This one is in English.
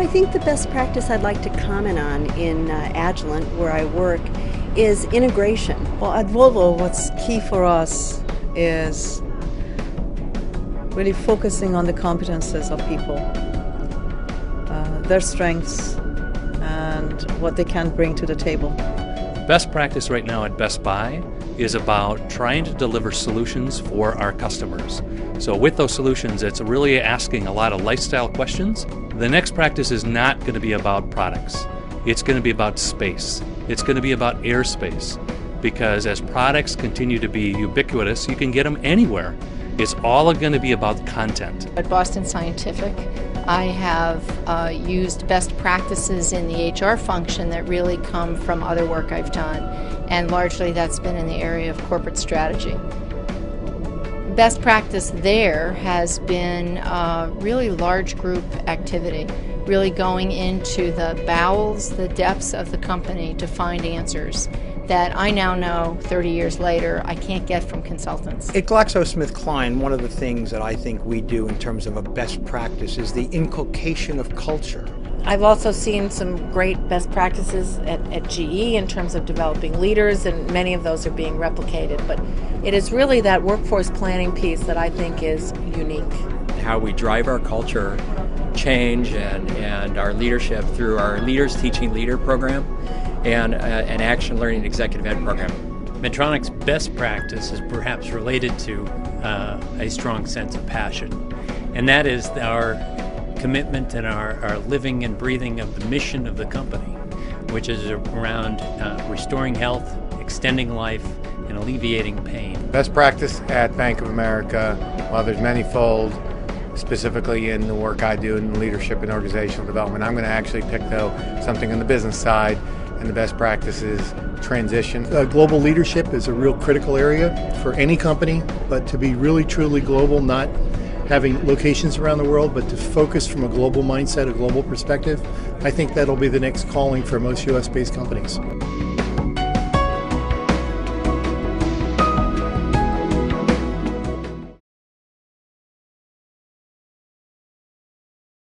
I think the best practice I'd like to comment on in Agilent, where I work, is integration. Well, at Volvo, what's key for us is really focusing on the competences of people, their strengths, and what they can bring to the table. Best practice right now at Best Buy is about trying to deliver solutions for our customers. So with those solutions, it's really asking a lot of lifestyle questions. The next practice is not going to be about products. It's going to be about space. It's going to be about airspace, because as products continue to be ubiquitous, you can get them anywhere. It's all going to be about content. At Boston Scientific, I have used best practices in the HR function that really come from other work I've done, and largely that's been in the area of corporate strategy. Best practice there has been really large group activity, really going into the bowels, the depths of the company to find answers that I now know 30 years later I can't get from consultants. At GLAXOSMITHKLINE, one of the things that I think we do in terms of a best practice is the inculcation of culture. I've also seen some great best practices at GE in terms of developing leaders, and many of those are being replicated. But it is really that workforce planning piece that I think is unique. How we drive our culture change and our leadership through our Leaders Teaching Leader program and an Action Learning Executive Ed program. Medtronic's best practice is perhaps related to a strong sense of passion, and that is our commitment and our living and breathing of the mission of the company, which is around restoring health, extending life, and alleviating pain. Best practice at Bank of America, while there's many-fold, specifically in the work I do in leadership and organizational development, I'm going to actually pick, though, something on the business side, and the best practice is transition. Global leadership is a real critical area for any company, but to be really truly global, not having locations around the world, but to focus from a global mindset, a global perspective, I think that'll be the next calling for most US-based companies.